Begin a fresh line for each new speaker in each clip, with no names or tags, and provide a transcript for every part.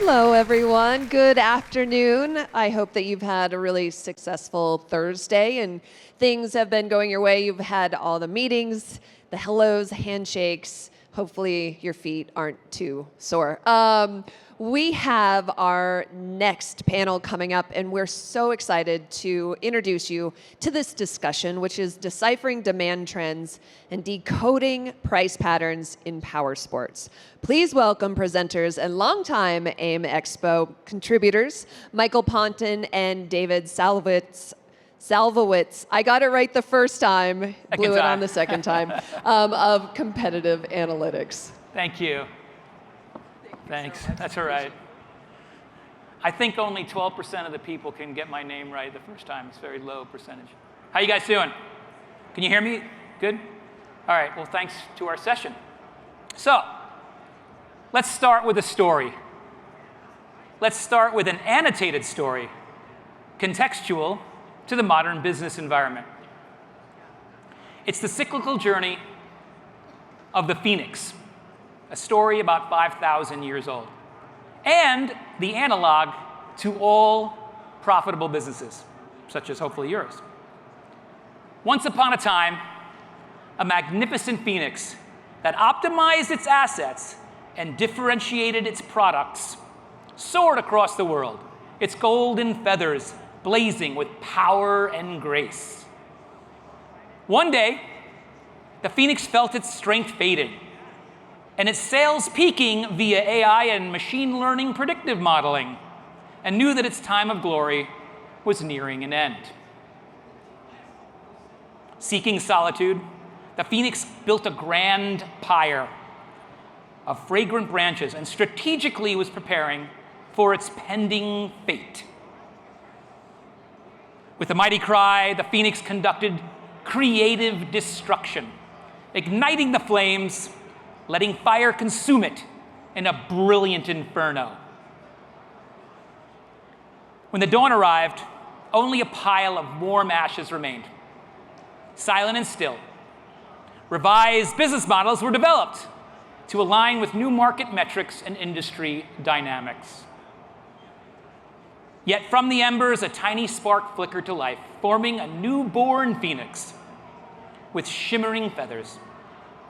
Hello, everyone. Good afternoon. I hope that you've had a really successful Thursday and things have been going your way. You've had all the meetings, the hellos, handshakes. Hopefully your feet aren't too sore. We have our next panel coming up, and we're so excited to introduce you to this discussion, which is deciphering demand trends and decoding price patterns in power sports. Please welcome presenters and longtime AIMExpo contributors, Michael Ponton and David Savlowitz. I got it right the first time, blew it on the second time, of competitive analytics.
Thank you. Thanks. That's all right. I think only 12% of the people can get my name right the first time. It's a very low percentage. How you guys doing? Can you hear me? Good? All right. Well, thanks to our session. So let's start with a story. Let's start with an annotated story, contextual to the modern business environment. It's the cyclical journey of the phoenix, a story about 5,000 years old, and the analog to all profitable businesses, such as hopefully yours. Once upon a time, a magnificent phoenix that optimized its assets and differentiated its products soared across the world, its golden feathers blazing with power and grace. One day, the phoenix felt its strength fading, and its sails peaking via AI and machine learning predictive modeling, and knew that its time of glory was nearing an end. Seeking solitude, the phoenix built a grand pyre of fragrant branches and strategically was preparing for its pending fate. With a mighty cry, the phoenix conducted creative destruction, igniting the flames, letting fire consume it in a brilliant inferno. When the dawn arrived, only a pile of warm ashes remained, silent and still. Revised business models were developed to align with new market metrics and industry dynamics. Yet from the embers, a tiny spark flickered to life, forming a newborn phoenix with shimmering feathers.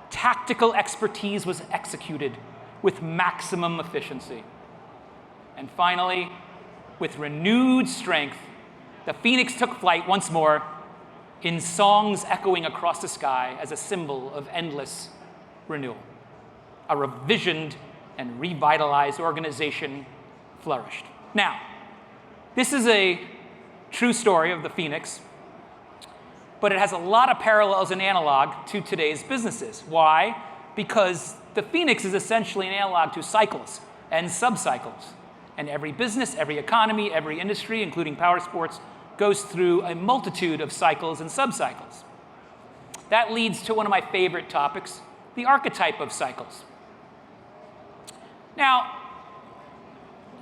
Tactical expertise was executed with maximum efficiency. And finally, with renewed strength, the phoenix took flight once more, in songs echoing across the sky as a symbol of endless renewal. A revisioned and revitalized organization flourished. Now, this is a true story of the phoenix, but it has a lot of parallels and analog to today's businesses. Why? Because the phoenix is essentially an analog to cycles and subcycles. And every business, every economy, every industry, including power sports, goes through a multitude of cycles and subcycles. That leads to one of my favorite topics, the archetype of cycles. Now,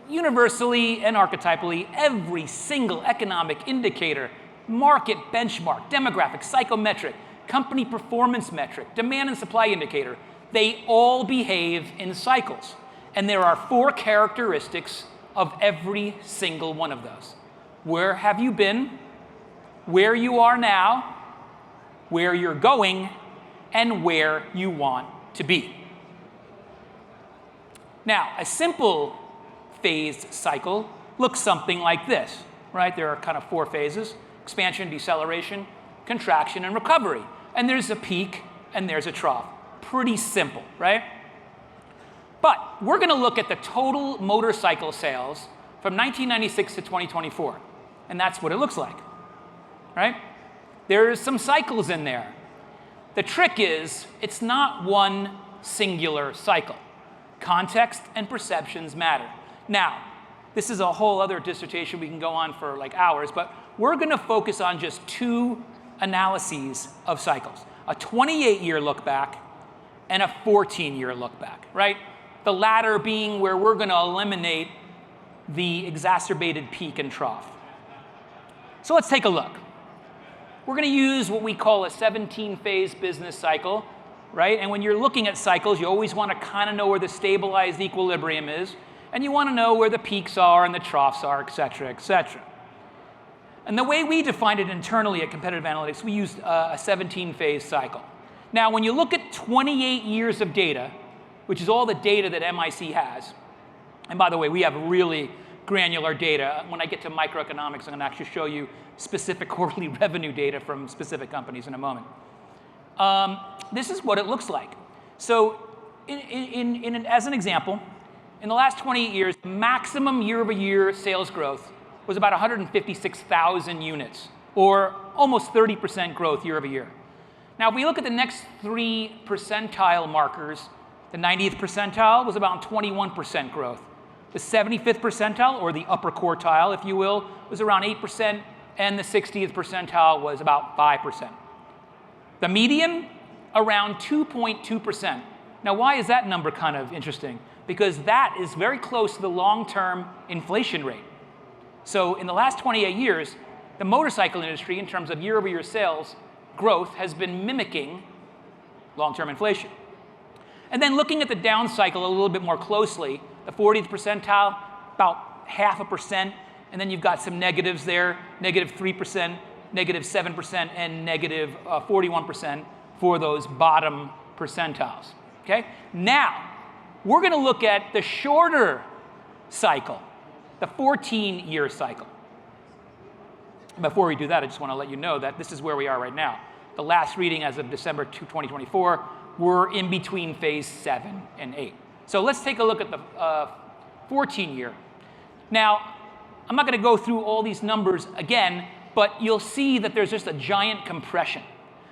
universally and archetypally, every single economic indicator, market benchmark, demographic, psychometric, company performance metric, demand and supply indicator, they all behave in cycles. And there are 4 characteristics of every single one of those. Where have you been? Where you are now? Where you're going? And where you want to be. Now, a simple phased cycle looks something like this, right? There are kind of 4 phases: expansion, deceleration, contraction, and recovery. And there's a peak and there's a trough. Pretty simple, right? But we're going to look at the total motorcycle sales from 1996 to 2024. And that's what it looks like, right? There's some cycles in there. The trick is, it's not one singular cycle. Context and perceptions matter. Now, this is a whole other dissertation we can go on for like hours, but we're going to focus on just 2 analyses of cycles. A 28-year look back and a 14-year look back, right? The latter being where we're going to eliminate the exacerbated peak and trough. So let's take a look. We're going to use what we call a 17-phase business cycle, right? And when you're looking at cycles, you always want to kind of know where the stabilized equilibrium is. And you want to know where the peaks are and the troughs are, et cetera, et cetera. And the way we defined it internally at Competitive Analytics, we used a 17-phase cycle. Now, when you look at 28 years of data, which is all the data that MIC has, and by the way, we have really granular data. When I get to microeconomics, I'm going to actually show you specific quarterly revenue data from specific companies in a moment. This is what it looks like. So as an example, in the last 28 years, maximum year-over-year sales growth was about 156,000 units, or almost 30% growth year over year. Now, if we look at the next 3 percentile markers, the 90th percentile was about 21% growth. The 75th percentile, or the upper quartile, if you will, was around 8%, and the 60th percentile was about 5%. The median, around 2.2%. Now, why is that number kind of interesting? Because that is very close to the long-term inflation rate. So in the last 28 years, the motorcycle industry, in terms of year-over-year sales growth, has been mimicking long-term inflation. And then looking at the down cycle a little bit more closely, the 40th percentile, about 0.5%, and then you've got some negatives there, -3%, -7%, and -41% for those bottom percentiles. Okay? Now, we're going to look at the shorter cycle, the 14-year cycle. Before we do that, I just want to let you know that this is where we are right now. The last reading as of December 2024, we're in between phase 7 and 8. So let's take a look at the 14-year. Now, I'm not going to go through all these numbers again, but you'll see that there's just a giant compression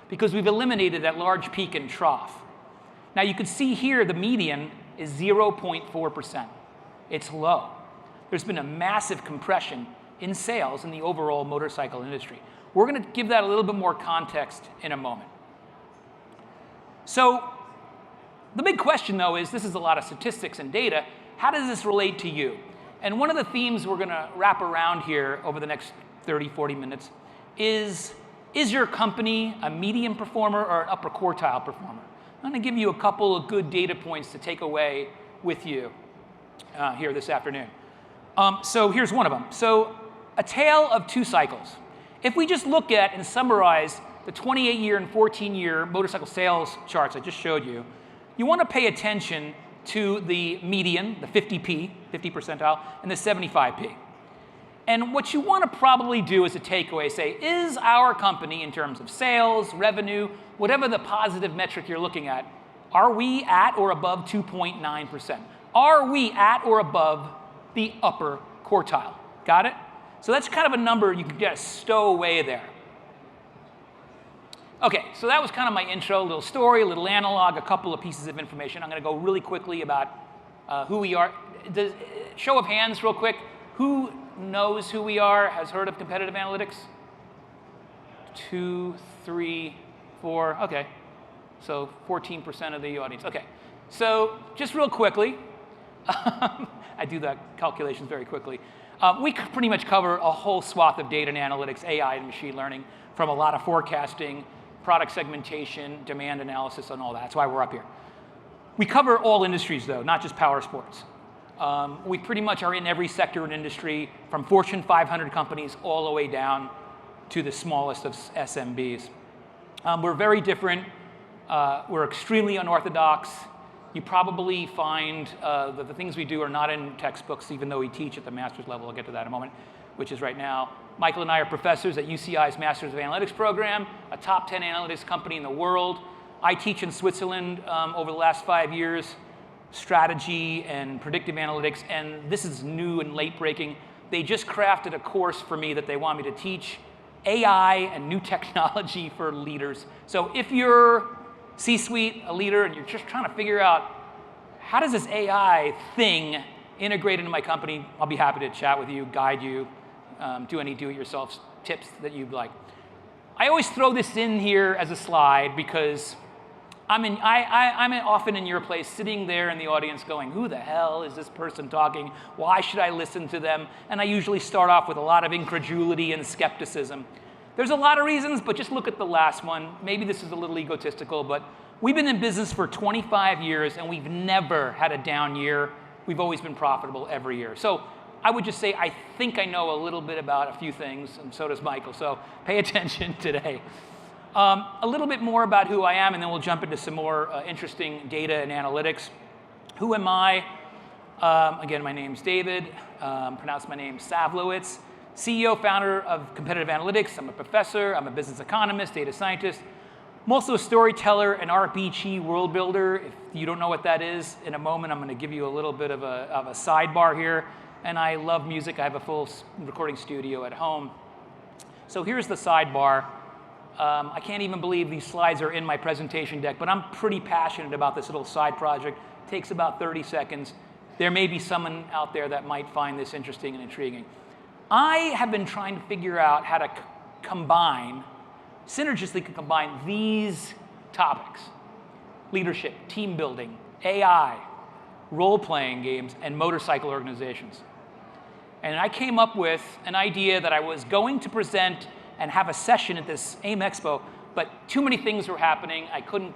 because we've eliminated that large peak and trough. Now, you can see here the median is 0.4%. It's low. There's been a massive compression in sales in the overall motorcycle industry. We're going to give that a little bit more context in a moment. So the big question, though, is this is a lot of statistics and data. How does this relate to you? And one of the themes we're going to wrap around here over the next 30, 40 minutes is your company a medium performer or an upper quartile performer? I'm going to give you a couple of good data points to take away with you here this afternoon. So here's one of them. So a tale of 2 cycles. If we just look at and summarize the 28-year and 14-year motorcycle sales charts I just showed you, you want to pay attention to the median, the 50p, 50 percentile, and the 75p. And what you want to probably do as a takeaway, say, is our company, in terms of sales, revenue, whatever the positive metric you're looking at, are we at or above 2.9%? Are we at or above the upper quartile? Got it? So that's kind of a number you can just stow away there. Okay, so that was kind of my intro, a little story, a little analog, a couple of pieces of information. I'm going to go really quickly about who we are. Show of hands real quick. Who knows who we are, has heard of competitive analytics? 2, 3, 4, okay. So 14% of the audience. Okay, so just real quickly, I do that calculations very quickly. We pretty much cover a whole swath of data and analytics, AI and machine learning, from a lot of forecasting, product segmentation, demand analysis, and all that. That's why we're up here. We cover all industries, though, not just power sports. We pretty much are in every sector and industry, from Fortune 500 companies all the way down to the smallest of SMBs. We're very different. We're extremely unorthodox. You probably find that the things we do are not in textbooks, even though we teach at the master's level. I'll get to that in a moment, which is right now. Michael and I are professors at UCI's Masters of Analytics program, a top 10 analytics company in the world. I teach in Switzerland over the last 5 years, strategy and predictive analytics, and this is new and late breaking. They just crafted a course for me that they want me to teach, AI and new technology for leaders. So if you're C-suite, a leader, and you're just trying to figure out how does this AI thing integrate into my company, I'll be happy to chat with you, guide you, do any do-it-yourself tips that you'd like. I always throw this in here as a slide because I'm often in your place, sitting there in the audience going, who the hell is this person talking? Why should I listen to them? And I usually start off with a lot of incredulity and skepticism. There's a lot of reasons, but just look at the last one. Maybe this is a little egotistical, but we've been in business for 25 years, and we've never had a down year we've always been profitable every year. So I would just say I think I know a little bit about a few things, and so does Michael, so pay attention today. A little bit more about who I am, and then we'll jump into some more interesting data and analytics. Who am I? Again, my name's David. Pronounce my name Savlowitz. CEO, founder of Competitive Analytics. I'm a professor. I'm a business economist, data scientist. I'm also a storyteller, an RPG world builder. If you don't know what that is, in a moment I'm going to give you a little bit of a sidebar here. And I love music. I have a full recording studio at home. So here's the sidebar. I can't even believe these slides are in my presentation deck, but I'm pretty passionate about this little side project. It takes about 30 seconds. There may be someone out there that might find this interesting and intriguing. I have been trying to figure out how to synergistically combine these topics: leadership, team building, AI, role-playing games, and motorcycle organizations. And I came up with an idea that I was going to present and have a session at this AIMExpo, but too many things were happening. I couldn't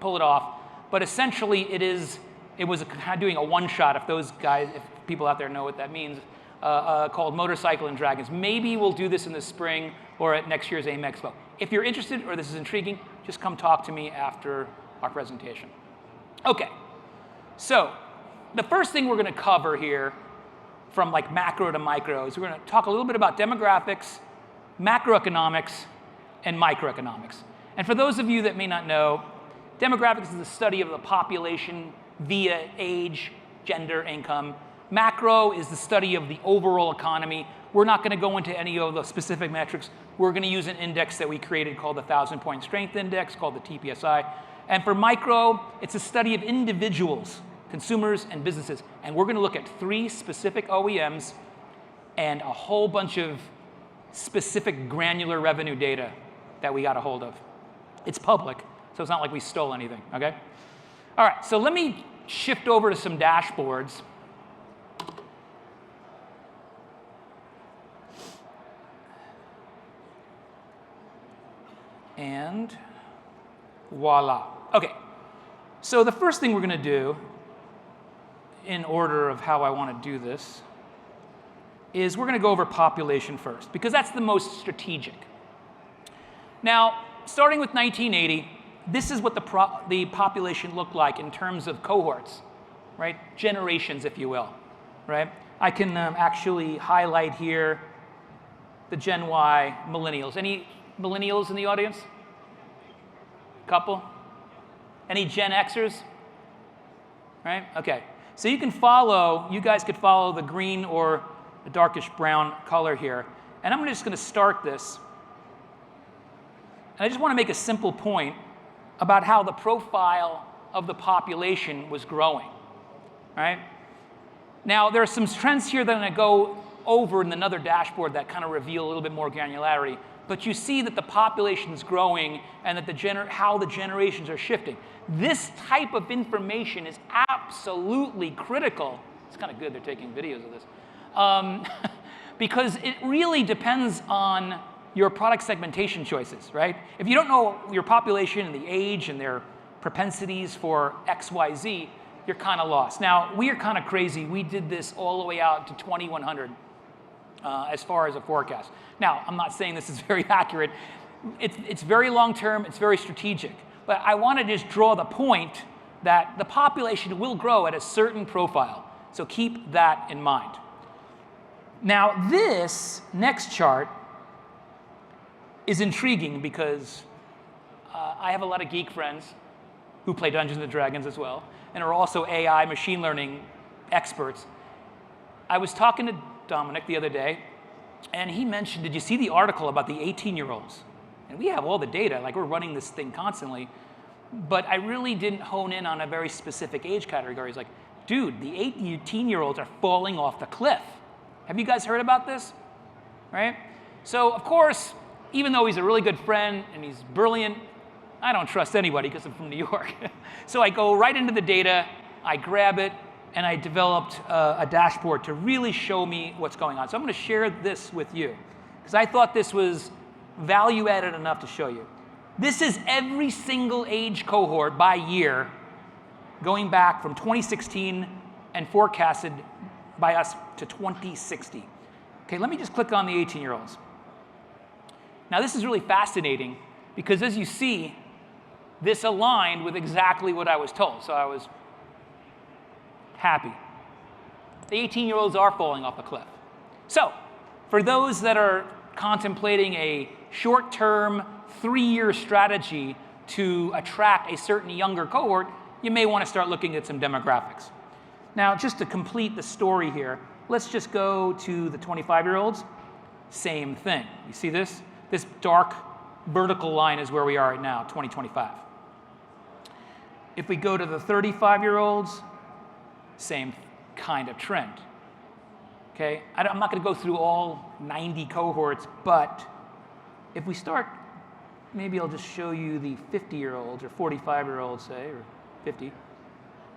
pull it off. But essentially, it was kind of doing a one-shot, if people out there know what that means, called Motorcycle and Dragons. Maybe we'll do this in the spring or at next year's AIMExpo. If you're interested or this is intriguing, just come talk to me after our presentation. Okay, so the first thing we're going to cover here, from like macro to micro, is we're going to talk a little bit about demographics, macroeconomics, and microeconomics. And for those of you that may not know, demographics is the study of the population via age, gender, income. Macro is the study of the overall economy. We're not going to go into any of the specific metrics. We're going to use an index that we created called the 1,000-point strength index, called the TPSI. And for micro, it's a study of individuals, consumers, and businesses. And we're going to look at 3 specific OEMs and a whole bunch of specific granular revenue data that we got a hold of. It's public, so it's not like we stole anything, okay? All right, so let me shift over to some dashboards. And voila. Okay, so the first thing we're going to do, in order of how I want to do this, is we're going to go over population first, because that's the most strategic. Now, starting with 1980, this is what the population looked like in terms of cohorts, right? Generations, if you will, right? I can actually highlight here the Gen Y millennials. Any millennials in the audience? Couple? Any Gen Xers? Right? Okay. So you guys could follow the green or the darkish brown color here. And I'm just going to start this. And I just want to make a simple point about how the profile of the population was growing, right? Now, there are some trends here that I'm going to go over in another dashboard that kind of reveal a little bit more granularity. But you see that the population is growing and that how the generations are shifting. This type of information is absolutely critical. It's kind of good they're taking videos of this. Because it really depends on your product segmentation choices, right? If you don't know your population and the age and their propensities for X, Y, Z, you're kind of lost. Now, we are kind of crazy. We did this all the way out to 2100 as far as a forecast. Now, I'm not saying this is very accurate. It's very long-term. It's very strategic. But I want to just draw the point that the population will grow at a certain profile. So keep that in mind. Now, this next chart is intriguing because I have a lot of geek friends who play Dungeons & Dragons as well and are also AI machine learning experts. I was talking to Dominic the other day, and he mentioned, did you see the article about the 18-year-olds? And we have all the data, like we're running this thing constantly, but I really didn't hone in on a very specific age category. He's like, dude, the 18-year-olds are falling off the cliff. Have you guys heard about this? Right? So, of course, even though he's a really good friend and he's brilliant, I don't trust anybody because I'm from New York. So I go right into the data, I grab it, and I developed a dashboard to really show me what's going on. So I'm going to share this with you because I thought this was value added enough to show you. This is every single age cohort by year going back from 2016 and forecasted by us to 2060. Okay, let me just click on the 18-year-olds. Now this is really fascinating because as you see, this aligned with exactly what I was told, so I was happy. The 18-year-olds are falling off a cliff. So, for those that are contemplating a short-term, 3-year strategy to attract a certain younger cohort, you may want to start looking at some demographics. Now, just to complete the story here, let's just go to the 25-year-olds. Same thing. You see this? This dark vertical line is where we are right now, 2025. If we go to the 35-year-olds, same kind of trend. Okay, I'm not going to go through all 90 cohorts, but if we start, maybe I'll just show you the 50-year-olds or 45-year-olds, say, or 50.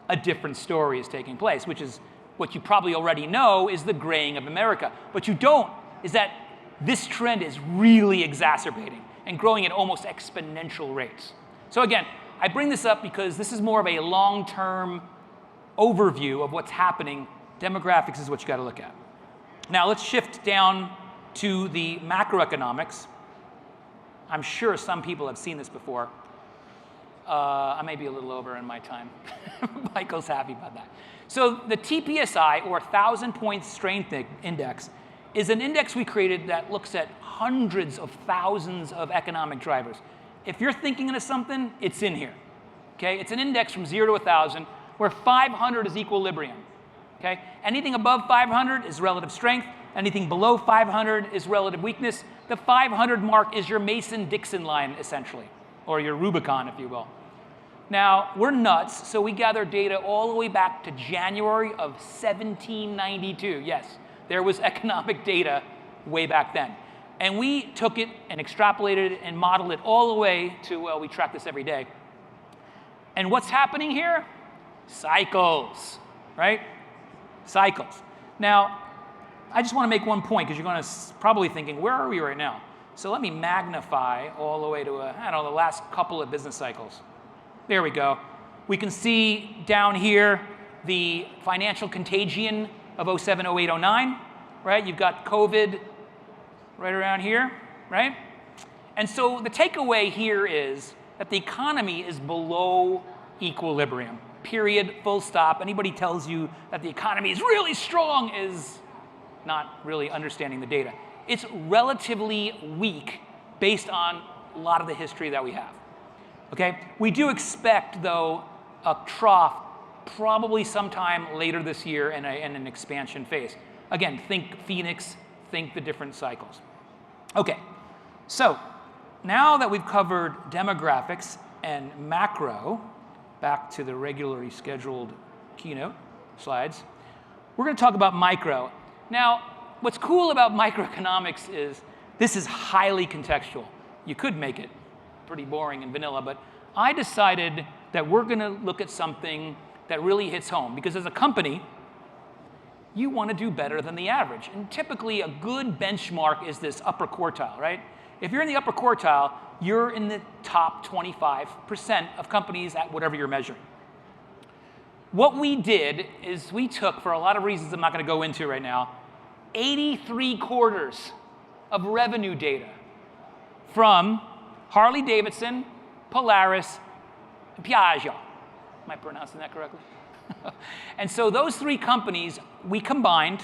A different story is taking place, which is what you probably already know is the graying of America. What you don't is that this trend is really exacerbating and growing at almost exponential rates. So again, I bring this up because this is more of a long-term overview of what's happening. Demographics is what you got to look at. Now let's shift down to the macroeconomics. I'm sure some people have seen this before. I may be a little over in my time. Michael's happy about that. So the TPSI, or 1,000-point strength index, is an index we created that looks at hundreds of thousands of economic drivers. If you're thinking of something, it's in here. Okay? It's an index from 0 to 1,000, where 500 is equilibrium. Okay? Anything above 500 is relative strength. Anything below 500 is relative weakness. The 500 mark is your Mason-Dixon line, essentially, or your Rubicon, if you will. Now, we're nuts, so we gathered data all the way back to January of 1792. Yes, there was economic data way back then. And we took it and extrapolated it and modeled it all the way to, well, we track this every day. And what's happening here? Cycles, right? Cycles. Now, I just want to make one point because you're going to probably thinking, where are we right now? So let me magnify all the way to, I don't know, the last couple of business cycles. There we go. We can see down here the financial contagion of 07, 08, 09, right? You've got COVID right around here, right? And so the takeaway here is that the economy is below equilibrium. Period, full stop. Anybody tells you that the economy is really strong is not really understanding the data. It's relatively weak based on a lot of the history that we have. Okay? We do expect, though, a trough probably sometime later this year and an expansion phase. Again, think Phoenix, think the different cycles. Okay, so now that we've covered demographics and macro, back to the regularly scheduled keynote slides, we're going to talk about micro. Now, what's cool about microeconomics is this is highly contextual. You could make it pretty boring and vanilla, but I decided that we're going to look at something that really hits home, because as a company, you want to do better than the average. And typically, a good benchmark is this upper quartile, right? If you're in the upper quartile, you're in the top 25% of companies at whatever you're measuring. What we did is we took, for a lot of reasons I'm not going to go into right now, 83 quarters of revenue data from Harley-Davidson, Polaris, and Piaggio. Am I pronouncing that correctly? And so those three companies, we combined,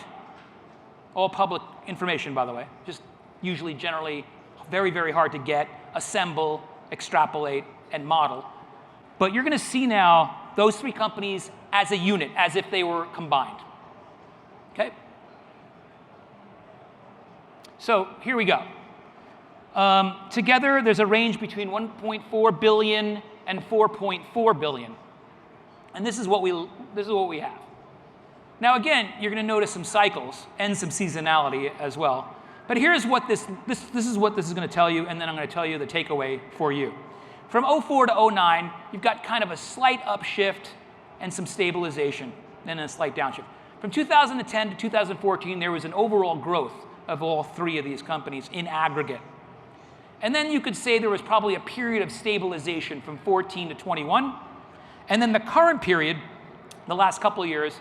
all public information, by the way, just usually generally very, very hard to get, assemble, extrapolate, and model. But you're going to see now those three companies as a unit, as if they were combined. Okay? So here we go. Together, there's a range between 1.4 billion and 4.4 billion. And this is what we have. Now again, you're going to notice some cycles and some seasonality as well. But here's what this is what this is going to tell you, and then I'm going to tell you the takeaway for you. From 04 to 09, you've got kind of a slight upshift and some stabilization, and a slight downshift. From 2010 to 2014, there was an overall growth of all three of these companies in aggregate. And then you could say there was probably a period of stabilization from 14 to 21. And then the current period, the last couple of years,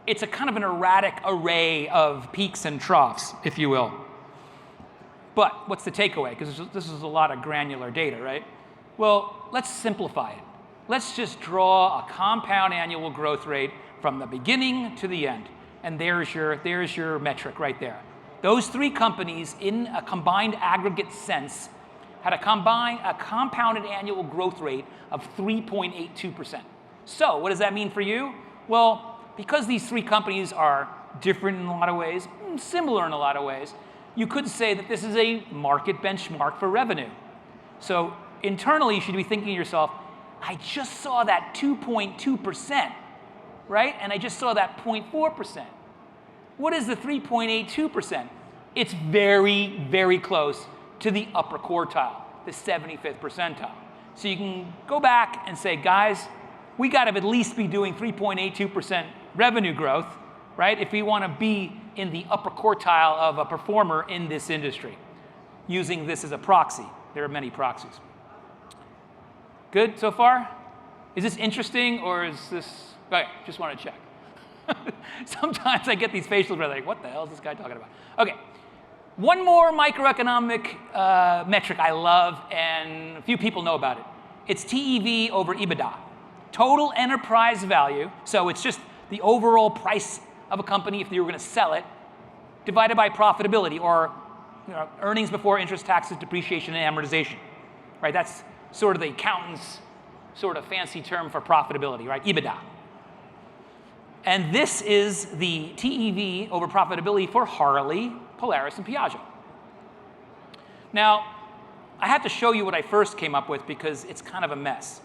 it's a kind of an erratic array of peaks and troughs, if you will. But what's the takeaway? Because this is a lot of granular data, right? Well, let's simplify it. Let's just draw a compound annual growth rate from the beginning to the end. And there's your metric right there. Those three companies, in a combined aggregate sense, had a compounded annual growth rate of 3.82%. So what does that mean for you? Well, because these three companies are different in a lot of ways, similar in a lot of ways, you could say that this is a market benchmark for revenue. So internally, you should be thinking to yourself, I just saw that 2.2%, right? And I just saw that 0.4%. What is the 3.82%? It's very, very close to the upper quartile, the 75th percentile. So you can go back and say, guys, we got to at least be doing 3.82% revenue growth, right? If we want to be in the upper quartile of a performer in this industry, using this as a proxy. There are many proxies. Good so far? Is this interesting or is this, okay, just want to check. Sometimes I get these facials where they're like, what the hell is this guy talking about? Okay, one more microeconomic metric I love, and a few people know about it. It's TEV over EBITDA, total enterprise value. So it's just the overall price of a company if you were going to sell it, divided by profitability, or earnings before interest, taxes, depreciation, and amortization. Right? That's sort of the accountant's sort of fancy term for profitability, right? EBITDA. And this is the TEV over profitability for Harley, Polaris, and Piaggio. Now, I have to show you what I first came up with because it's kind of a mess.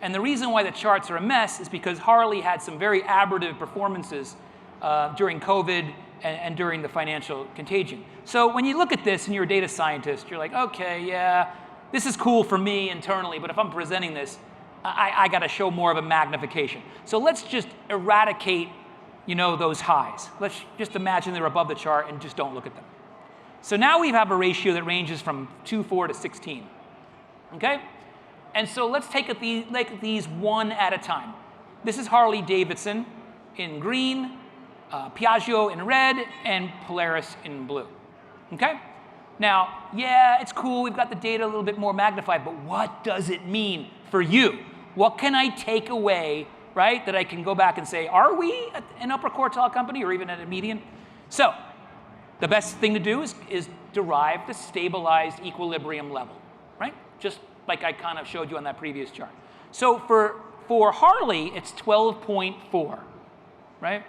And the reason why the charts are a mess is because Harley had some very aberrative performances during COVID and during the financial contagion. So when you look at this and you're a data scientist, you're like, okay, yeah, this is cool for me internally, but if I'm presenting this, I got to show more of a magnification. So let's just eradicate, those highs. Let's just imagine they're above the chart and just don't look at them. So now we have a ratio that ranges from 2.4 to 16. Okay? And so let's take these one at a time. This is Harley Davidson in green, Piaggio in red, and Polaris in blue. Okay? Now, yeah, it's cool. We've got the data a little bit more magnified, but what does it mean for you? What can I take away, right, that I can go back and say, are we an upper quartile company or even at a median? So the best thing to do is derive the stabilized equilibrium level, right? Just like I kind of showed you on that previous chart. So for Harley, it's 12.4, right?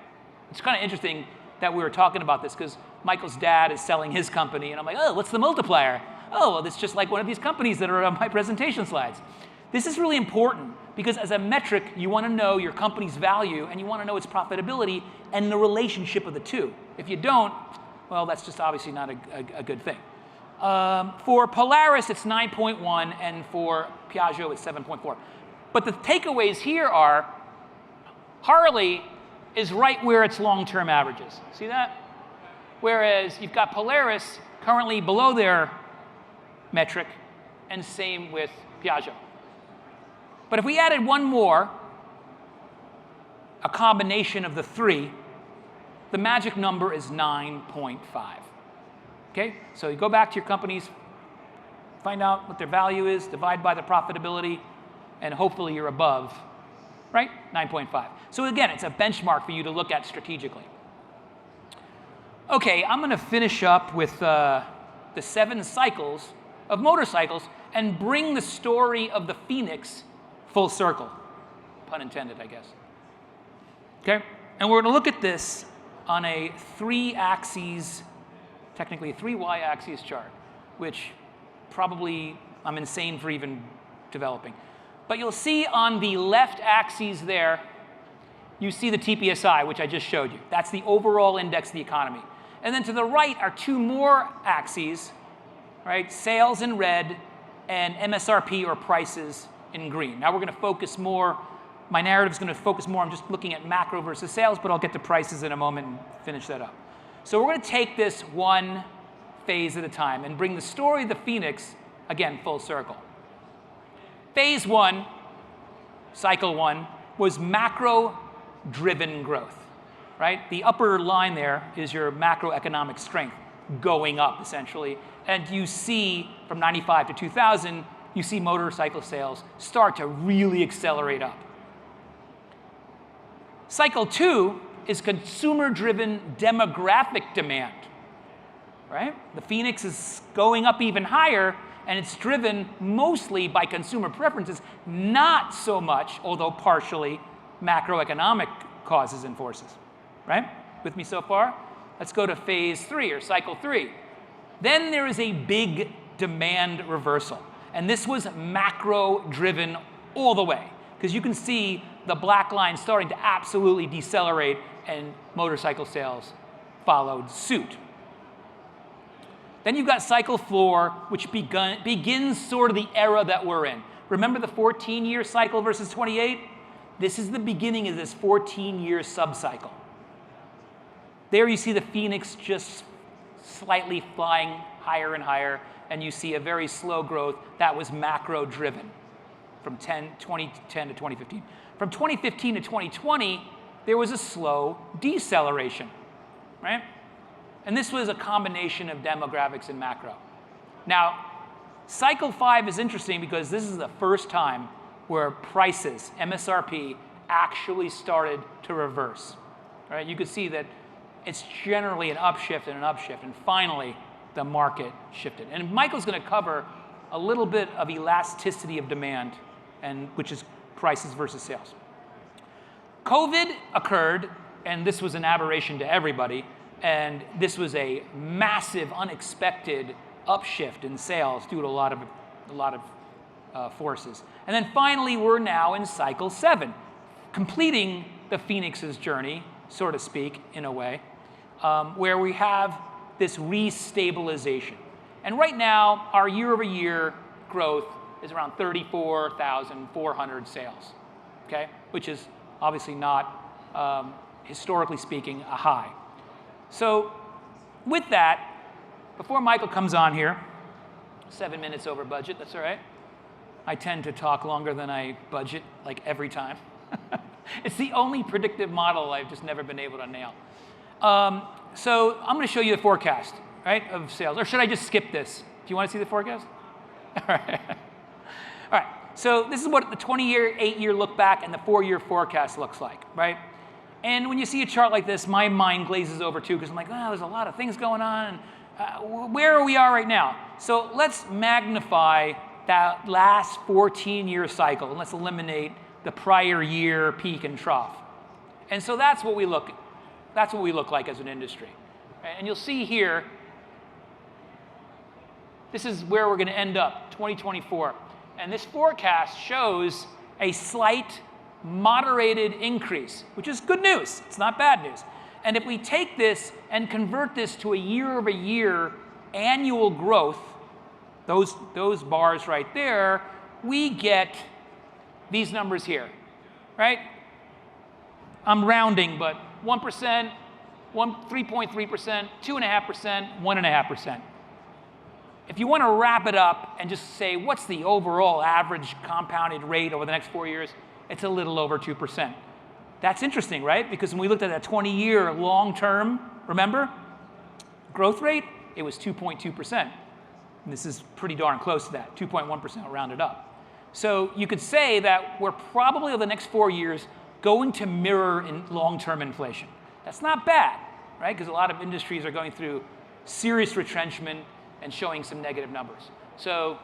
It's kind of interesting that we were talking about this because Michael's dad is selling his company, and I'm like, oh, what's the multiplier? Oh, well, it's just like one of these companies that are on my presentation slides. This is really important because as a metric, you want to know your company's value and you want to know its profitability and the relationship of the two. If you don't, well, that's just obviously not a good thing. For Polaris, it's 9.1, and for Piaggio, it's 7.4. But the takeaways here are Harley is right where its long-term average is. See that? Whereas you've got Polaris currently below their metric, and same with Piaggio. But if we added one more, a combination of the three, the magic number is 9.5. Okay? So you go back to your companies, find out what their value is, divide by the profitability, and hopefully you're above, right? 9.5. So again, it's a benchmark for you to look at strategically. Okay, I'm going to finish up with the 7 cycles of motorcycles and bring the story of the Phoenix full circle. Pun intended, I guess. Okay? And we're going to look at this on a 3-axis, technically a 3-y-axis chart, which probably I'm insane for even developing. But you'll see on the left axis there, you see the TPSI, which I just showed you. That's the overall index of the economy. And then to the right are 2 more axes, right? Sales in red and MSRP or prices in green. Now we're going to focus more, my narrative is going to focus more on just looking at macro versus sales, but I'll get to prices in a moment and finish that up. So we're going to take this one phase at a time and bring the story of the Phoenix, again, full circle. Phase 1, cycle 1, was macro-driven growth. right? The upper line there is your macroeconomic strength going up, essentially. And you see from 95 to 2000, you see motorcycle sales start to really accelerate up. Cycle 2 is consumer-driven demographic demand, right? The Phoenix is going up even higher, and it's driven mostly by consumer preferences, not so much, although partially, macroeconomic causes and forces, right? With me so far? Let's go to phase 3, or cycle 3. Then there is a big demand reversal, and this was macro-driven all the way, because you can see the black line starting to absolutely decelerate, and motorcycle sales followed suit. Then you've got cycle 4, which begins sort of the era that we're in. Remember the 14-year cycle versus 28? This is the beginning of this 14-year subcycle. There you see the Phoenix just slightly flying higher and higher, and you see a very slow growth that was macro-driven from 2010 to 2015. From 2015 to 2020, there was a slow deceleration, right? And this was a combination of demographics and macro. Now, cycle 5 is interesting because this is the first time where prices, MSRP, actually started to reverse, right? You could see that it's generally an upshift, and finally, the market shifted. And Michael's going to cover a little bit of elasticity of demand, which is prices versus sales. COVID occurred, and this was an aberration to everybody, and this was a massive, unexpected upshift in sales due to a lot of forces. And then finally, we're now in cycle 7, completing the Phoenix's journey, so to speak, in a way, where we have this restabilization. And right now, our year-over-year growth is around 34,400 sales, okay? Which is obviously not, historically speaking, a high. So with that, before Michael comes on here, 7 minutes over budget, that's all right. I tend to talk longer than I budget, like every time. It's the only predictive model I've just never been able to nail. So I'm going to show you the forecast, right, of sales. Or should I just skip this? Do you want to see the forecast? All right. All right. So this is what the 20-year, 8-year look back and the 4-year forecast looks like, right? And when you see a chart like this, my mind glazes over too, because I'm like, oh, there's a lot of things going on. Where we are right now? So let's magnify that last 14-year cycle, and let's eliminate the prior year peak and trough. And so that's what we look like as an industry. And you'll see here, this is where we're going to end up, 2024. And this forecast shows a slight moderated increase, which is good news. It's not bad news. And if we take this and convert this to a year-over-year annual growth, those bars right there, we get these numbers here, right? I'm rounding, but 1%, 3.3%, 2.5%, 1.5%. If you want to wrap it up and just say, what's the overall average compounded rate over the next 4 years? It's a little over 2%. That's interesting, right? Because when we looked at that 20-year long-term, remember, growth rate, it was 2.2%. And this is pretty darn close to that, 2.1% rounded up. So you could say that we're probably over the next 4 years going to mirror in long-term inflation. That's not bad, right? Because a lot of industries are going through serious retrenchment and showing some negative numbers. So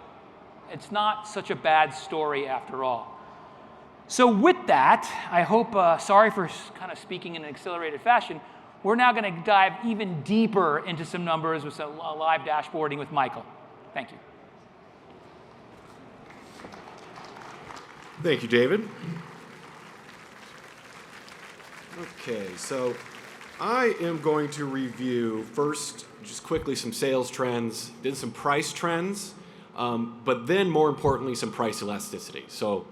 it's not such a bad story after all. So with that, I hope, sorry for kind of speaking in an accelerated fashion, we're now going to dive even deeper into some numbers with some live dashboarding with Michael. Thank you.
Thank you, David. Okay, so I am going to review first, just quickly, some sales trends, then some price trends, but then more importantly, some price elasticity. So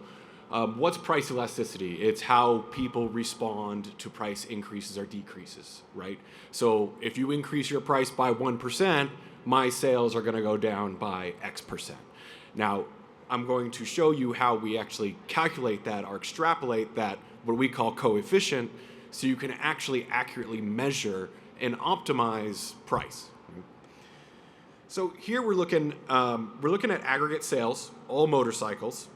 what's price elasticity? It's how people respond to price increases or decreases, right? So if you increase your price by 1%, my sales are going to go down by X%. Now, I'm going to show you how we actually calculate that or extrapolate that, what we call coefficient, so you can actually accurately measure and optimize price. So here we're looking at aggregate sales, all motorcycles,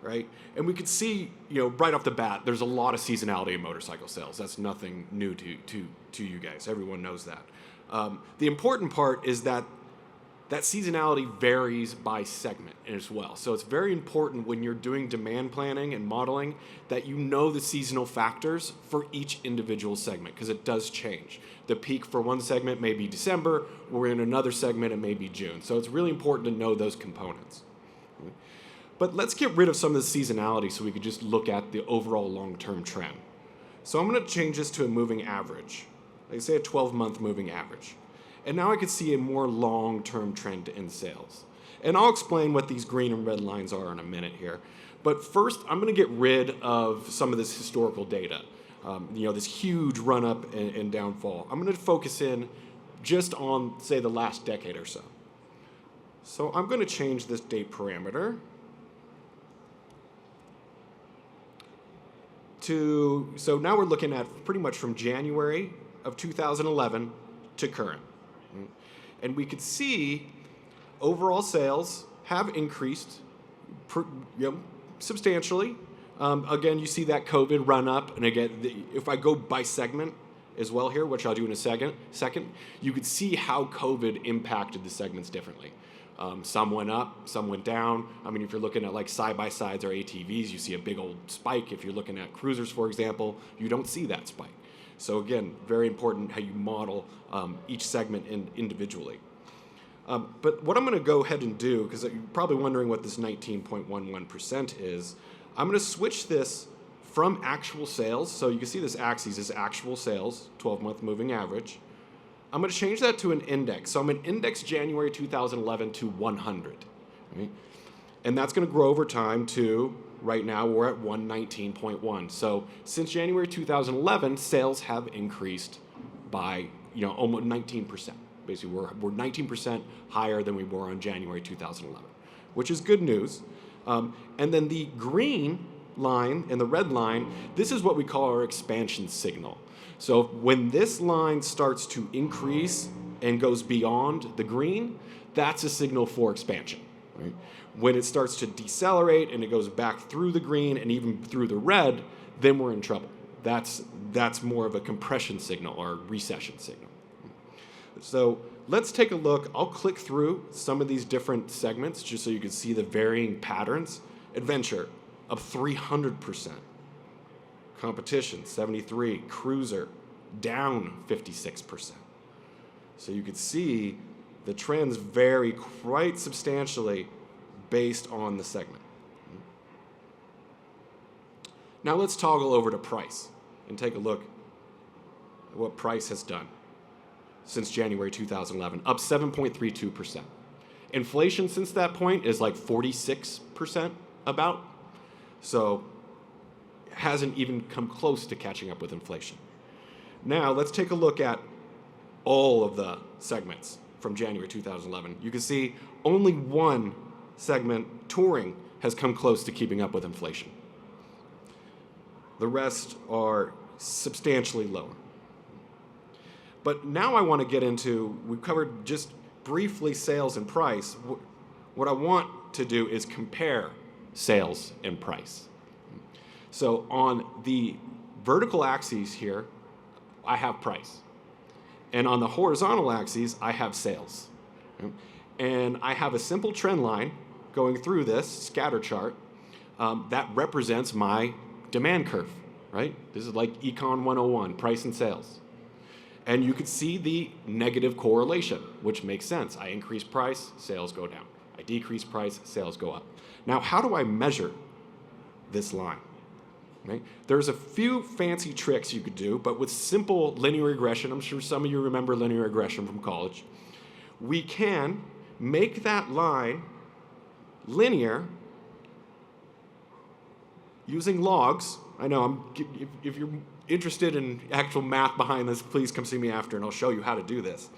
right? And we could see, right off the bat, there's a lot of seasonality in motorcycle sales. That's nothing new to you guys. Everyone knows that. The important part is that seasonality varies by segment as well. So it's very important when you're doing demand planning and modeling that you know the seasonal factors for each individual segment, because it does change. The peak for one segment may be December, or in another segment it may be June. So it's really important to know those components. But let's get rid of some of the seasonality so we could just look at the overall long-term trend. So I'm going to change this to a moving average. Like say a 12-month moving average. And now I can see a more long-term trend in sales. And I'll explain what these green and red lines are in a minute here. But first, I'm going to get rid of some of this historical data. This huge run-up and downfall. I'm going to focus in just on, say, the last decade or so. So I'm going to change this date parameter to, so now we're looking at pretty much from January of 2011 to current. And we could see overall sales have increased substantially. Again, you see that COVID run up. And again, if I go by segment as well here, which I'll do in a second, you could see how COVID impacted the segments differently. Some went up, some went down. I mean, if you're looking at like side-by-sides or ATVs, you see a big old spike. If you're looking at cruisers, for example, you don't see that spike. So again, very important how you model each segment individually. But what I'm going to go ahead and do, because you're probably wondering what this 19.11% is, I'm going to switch this from actual sales. So you can see this axis is actual sales, 12-month moving average. I'm going to change that to an index. So I'm going to index January 2011 to 100. Right? And that's going to grow over time to, right now, we're at 119.1. So since January 2011, sales have increased by almost 19%. Basically, we're 19% higher than we were on January 2011, which is good news. And then the green line and the red line, this is what we call our expansion signal. So when this line starts to increase and goes beyond the green, that's a signal for expansion. Right? When it starts to decelerate and it goes back through the green and even through the red, then we're in trouble. That's more of a compression signal or recession signal. So let's take a look. I'll click through some of these different segments just so you can see the varying patterns. Adventure, up 300%. Competition, 73. Cruiser, down 56%. So you can see the trends vary quite substantially based on the segment. Now let's toggle over to price and take a look at what price has done since January 2011, up 7.32%. Inflation since that point is like 46% about, so it hasn't even come close to catching up with inflation. Now let's take a look at all of the segments from January 2011. You can see only one segment, touring, has come close to keeping up with inflation. The rest are substantially lower. But now I want to get into, we've covered just briefly sales and price. What I want to do is compare sales and price. So on the vertical axes here, I have price. And on the horizontal axes, I have sales. And I have a simple trend line going through this scatter chart that represents my demand curve, right? This is like Econ 101, price and sales. And you could see the negative correlation, which makes sense. I increase price, sales go down. I decrease price, sales go up. Now, how do I measure this line? Right? There's a few fancy tricks you could do, but with simple linear regression, I'm sure some of you remember linear regression from college, we can make that line linear using logs. I know, if you're interested in actual math behind this, please come see me after and I'll show you how to do this.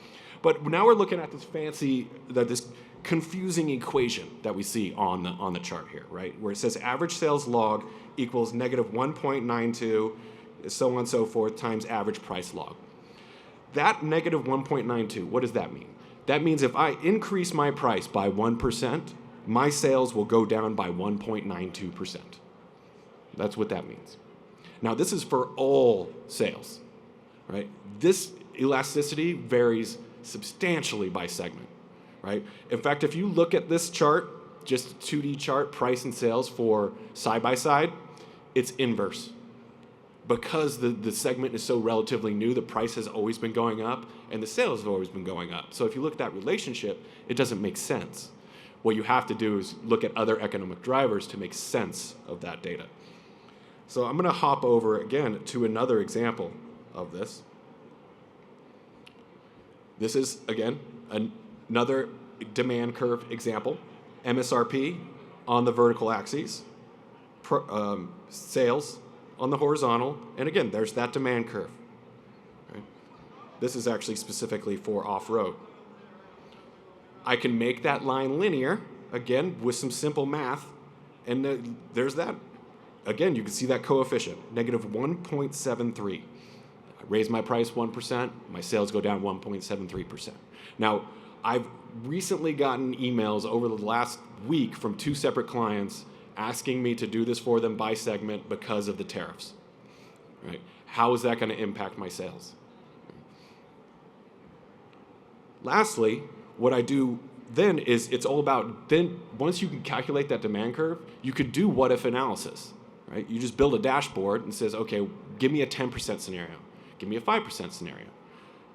But now we're looking at this confusing equation that we see on the chart here, right? Where it says average sales log equals negative 1.92 so on and so forth, times average price log. That negative 1.92, what does that mean? That means if I increase my price by 1%, my sales will go down by 1.92%. That's what that means. Now, this is for all sales, right? This elasticity varies substantially by segment, right? In fact, if you look at this chart, just a 2D chart, price and sales for side by side, it's inverse. Because the segment is so relatively new, the price has always been going up and the sales have always been going up. So if you look at that relationship, it doesn't make sense. What you have to do is look at other economic drivers to make sense of that data. So I'm going to hop over again to another example of this. This is, again, another demand curve example. MSRP on the vertical axis, sales on the horizontal, and again, there's that demand curve. Right? This is actually specifically for off-road. I can make that line linear, again, with some simple math, and there's that. Again, you can see that coefficient, negative 1.73. I raise my price 1%, my sales go down 1.73%. Now, I've recently gotten emails over the last week from 2 separate clients asking me to do this for them by segment because of the tariffs. Right? How is that going to impact my sales? Lastly, what I do then is it's all about, then once you can calculate that demand curve, you could do what if analysis. Right? You just build a dashboard and says, okay, give me a 10% scenario, give me a 5% scenario.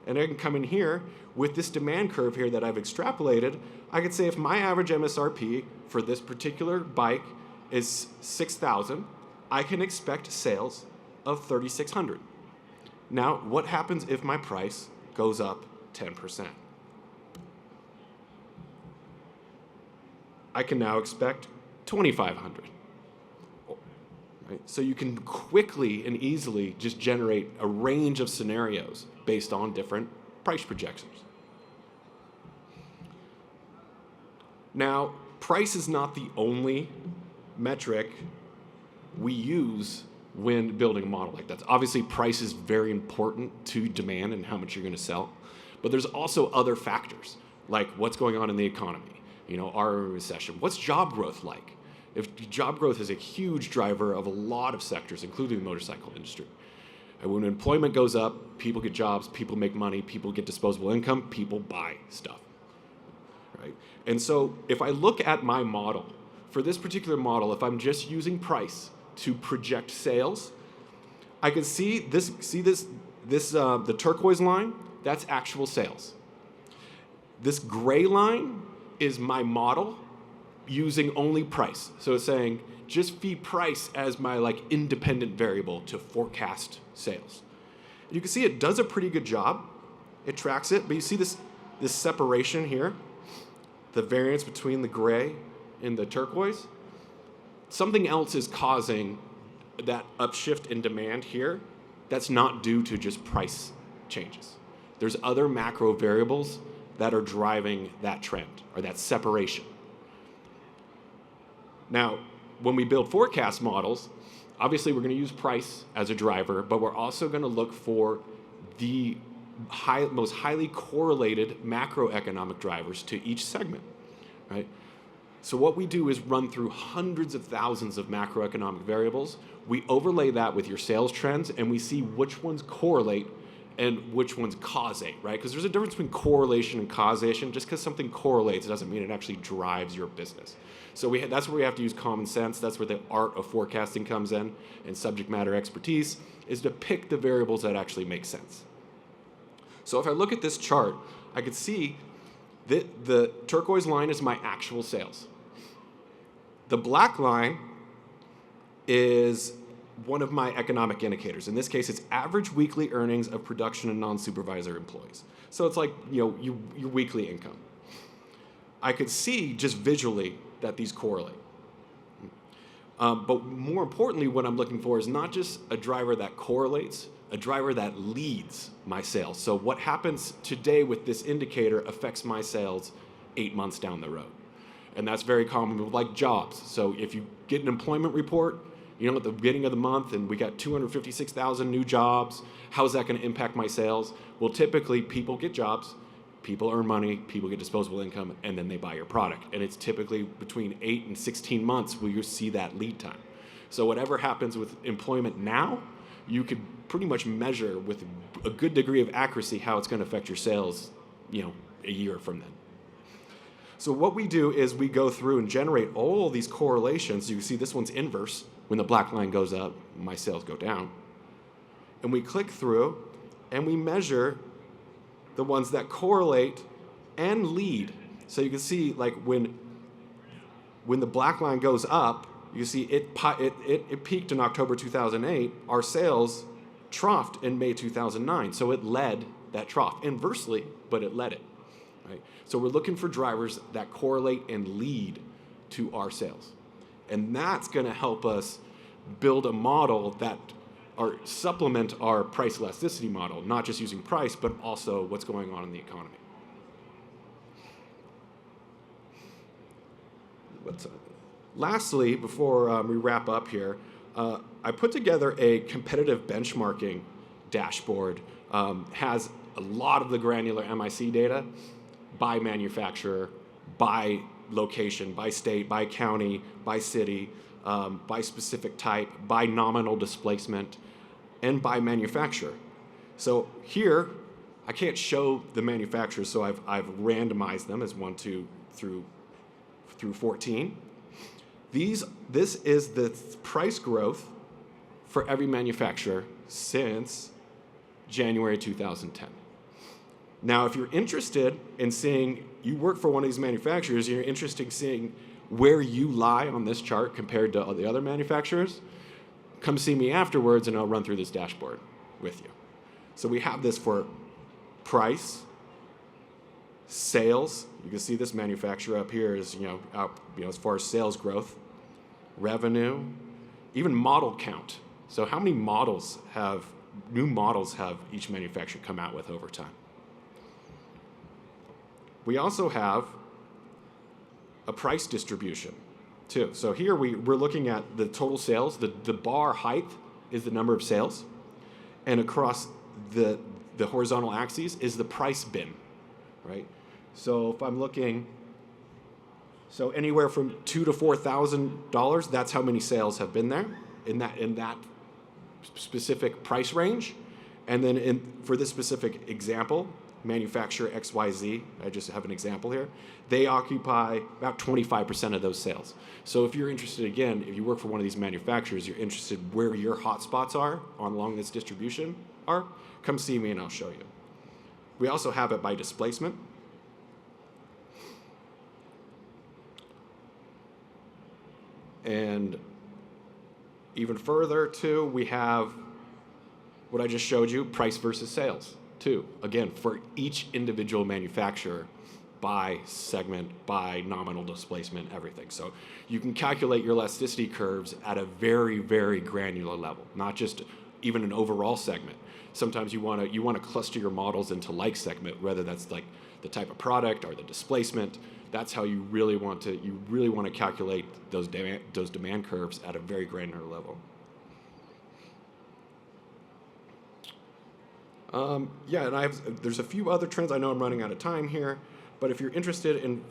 And I can come in here with this demand curve here that I've extrapolated. I could say if my average MSRP for this particular bike is $6,000, I can expect sales of $3,600. Now, what happens if my price goes up 10%? I can now expect $2,500. Right? So you can quickly and easily just generate a range of scenarios based on different price projections. Now, price is not the only metric we use when building a model like that. Obviously, price is very important to demand and how much you're going to sell, but there's also other factors, like what's going on in the economy. You know, are we in a recession? What's job growth like? If job growth is a huge driver of a lot of sectors, including the motorcycle industry. And when employment goes up, people get jobs, people make money, people get disposable income, people buy stuff. Right? And so if I look at my model, for this particular model, if I'm just using price to project sales, I can see the turquoise line, that's actual sales. This gray line is my model using only price. So it's saying just feed price as my independent variable to forecast sales. And you can see it does a pretty good job. It tracks it, but you see this separation here, the variance between the gray and the turquoise. Something else is causing that upshift in demand here that's not due to just price changes. There's other macro variables that are driving that trend or that separation. Now, when we build forecast models, obviously we're going to use price as a driver, but we're also going to look for the most highly correlated macroeconomic drivers to each segment, right? So what we do is run through hundreds of thousands of macroeconomic variables. We overlay that with your sales trends, and we see which ones correlate and which ones causate, right? Because there's a difference between correlation and causation. Just because something correlates doesn't mean it actually drives your business. So that's where we have to use common sense. That's where the art of forecasting comes in, and subject matter expertise is to pick the variables that actually make sense. So if I look at this chart, I could see that the turquoise line is my actual sales. The black line is one of my economic indicators. In this case, it's average weekly earnings of production and non-supervisor employees. So it's like, your weekly income. I could see just visually that these correlate. But more importantly, what I'm looking for is not just a driver that correlates, a driver that leads my sales. So what happens today with this indicator affects my sales 8 months down the road. And that's very common with jobs. So if you get an employment report at the beginning of the month and we got 256,000 new jobs, how is that going to impact my sales? Well, typically people get jobs, people earn money, people get disposable income, and then they buy your product. And it's typically between 8 and 16 months where you see that lead time. So whatever happens with employment now, you could pretty much measure with a good degree of accuracy how it's going to affect your sales, a year from then. So what we do is we go through and generate all these correlations. You can see this one's inverse. When the black line goes up, my sales go down. And we click through and we measure the ones that correlate and lead. So you can see like when the black line goes up, you see it peaked in October 2008. Our sales troughed in May 2009. So it led that trough inversely, but it led it. Right? So we're looking for drivers that correlate and lead to our sales. And that's going to help us build a model that supplement our price elasticity model, not just using price, but also what's going on in the economy. Lastly, before we wrap up here, I put together a competitive benchmarking dashboard. Has a lot of the granular MIC data by manufacturer, by location, by state, by county, by city, by specific type, by nominal displacement, and by manufacturer. So here, I can't show the manufacturers, so I've randomized them as 1, 2, through 14. This is the price growth for every manufacturer since January 2010. Now, if you're interested in seeing, you work for one of these manufacturers, you're interested in seeing where you lie on this chart compared to the other manufacturers, come see me afterwards and I'll run through this dashboard with you. So we have this for price, sales. You can see this manufacturer up here is, as far as sales growth, revenue, even model count. So how many new models have each manufacturer come out with over time? We also have a price distribution too. So here we're looking at the total sales. The bar height is the number of sales, and across the horizontal axis is the price bin, right? So if I'm looking, so anywhere from $2,000 to $4,000, that's how many sales have been there in that specific price range. And then for this specific example, manufacturer XYZ, I just have an example here, they occupy about 25% of those sales. So if you're interested, again, if you work for one of these manufacturers, you're interested where your hotspots are along this distribution come see me and I'll show you. We also have it by displacement. And even further, too, we have what I just showed you, price versus sales, too. Again, for each individual manufacturer, by segment, by nominal displacement, everything. So you can calculate your elasticity curves at a very, very granular level, not just even an overall segment. Sometimes you want to cluster your models into like segment, whether that's like the type of product or the displacement. That's how you really want to calculate those demand curves at a very granular level. And there's a few other trends. I know I'm running out of time here, but if you're interested in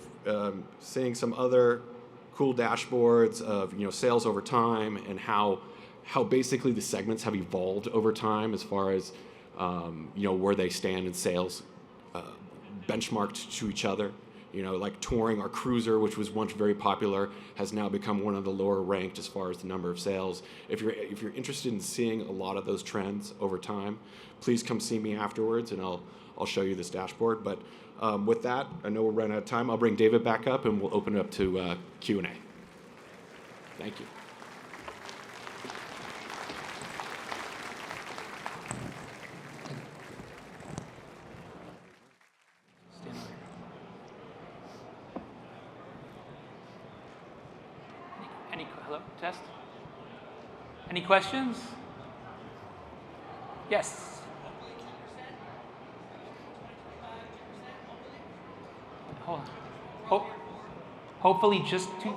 seeing some other cool dashboards of sales over time and how basically the segments have evolved over time as far as where they stand in sales, benchmarked to each other. Like touring, our cruiser, which was once very popular, has now become one of the lower ranked as far as the number of sales. If you're interested in seeing a lot of those trends over time, please come see me afterwards, and I'll show you this dashboard. But with that, I know we're running out of time. I'll bring David back up, and we'll open it up to Q&A. Thank you.
Hello, test. Any questions? Yes. Hold on. Hopefully just 2%.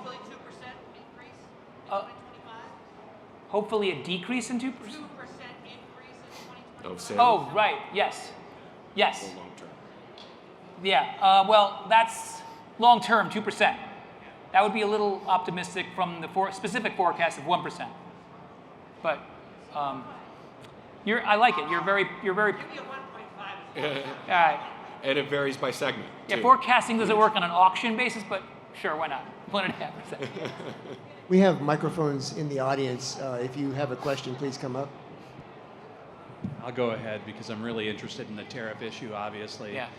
hopefully a decrease in 2%.
2% increase in 2020.
Of sales?
Oh, right, yes. Yes.
Or long term?
Yeah, well, that's long term, 2%. That would be a little optimistic from the specific forecast of 1%. But I like it. You're very.
Maybe a 1.5.
All right.
And it varies by segment.
Yeah,
too.
forecasting doesn't work on an auction basis, but sure, why not? 1.5%.
We have microphones in the audience. If you have a question, please come up.
I'll go ahead because I'm really interested in the tariff issue, obviously,
Yeah.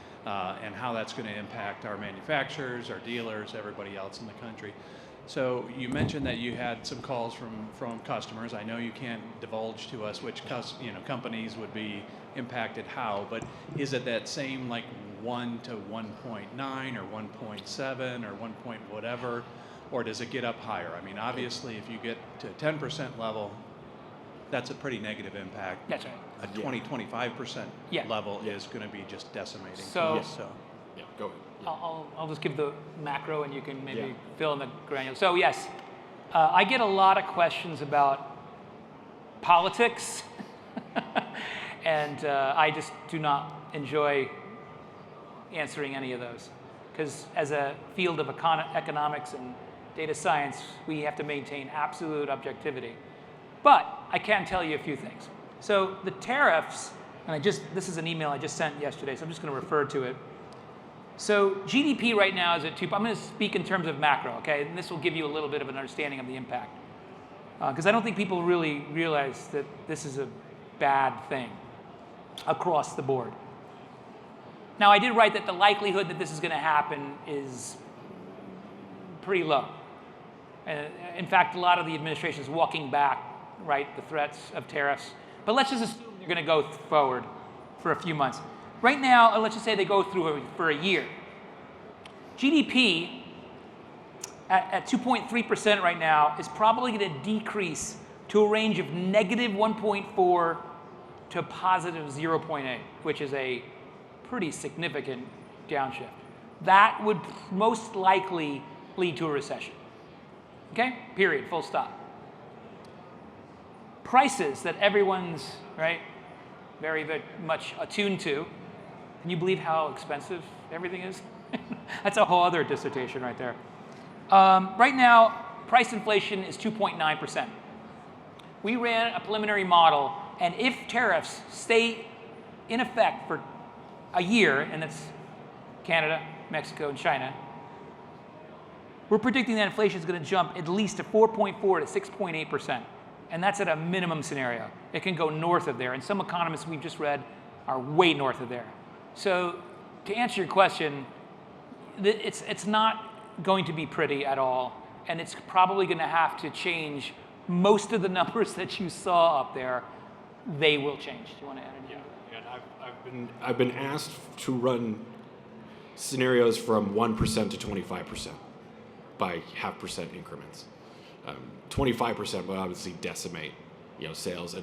And how that's going to impact our manufacturers, our dealers, everybody else in the country. So you mentioned that you had some calls from customers. I know you can't divulge to us which companies would be impacted how, but is it that same like 1 to 1.9 or 1.7 or 1 point whatever, or does it get up higher? I mean, obviously, if you get to 10% level, that's a pretty negative impact.
That's right.
A 20-25%
Yeah.
level is going to be just decimating.
So-
Yeah, go ahead.
I'll just give the macro and you can maybe
Yeah.
fill in the granular. So yes, I get a lot of questions about politics, and I just do not enjoy answering any of those. Because as a field of economics and data science, we have to maintain absolute objectivity. But I can tell you a few things. So the tariffs, and this is an email I just sent yesterday, so I'm just going to refer to it. So GDP right now is at 2. I'm going to speak in terms of macro, okay? And this will give you a little bit of an understanding of the impact. Because I don't think people really realize that this is a bad thing across the board. Now, I did write that the likelihood that this is going to happen is pretty low. In fact, a lot of the administration is walking back, right, the threats of tariffs. But let's just assume they're going to go forward for a few months. Right now, let's just say they go through for a year. GDP at 2.3% right now is probably going to decrease to a range of negative 1.4 to positive 0.8, which is a pretty significant downshift. That would most likely lead to a recession. Okay? Period. Full stop. Prices that everyone's, right, very, very much attuned to. Can you believe how expensive everything is? That's a whole other dissertation right there. Right now, price inflation is 2.9%. We ran a preliminary model, and if tariffs stay in effect for a year, and that's Canada, Mexico, and China, we're predicting that inflation is going to jump at least to 4.4 to 6.8%. And that's at a minimum scenario. It can go north of there. And some economists we've just read are way north of there. So to answer your question, it's not going to be pretty at all. And it's probably going to have to change most of the numbers that you saw up there. They will change. Do you want to add anything?
Yeah, I've been asked to run scenarios from 1% to 25% by 0.5% increments. 25% would obviously decimate, sales,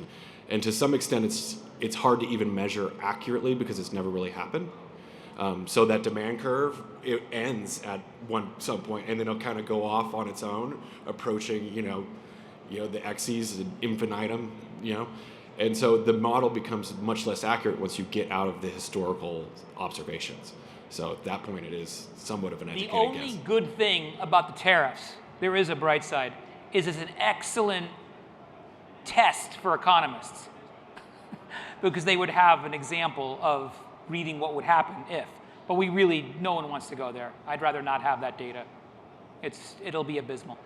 and to some extent it's hard to even measure accurately because it's never really happened. So that demand curve, it ends at some point, and then it'll kind of go off on its own, approaching the axes ad infinitum, and so the model becomes much less accurate once you get out of the historical observations. So at that point, it is somewhat of an educated guess.
The only good thing about the tariffs, there is a bright side, is it's an excellent test for economists because they would have an example of reading what would happen if. But no one wants to go there. I'd rather not have that data. It'll be abysmal.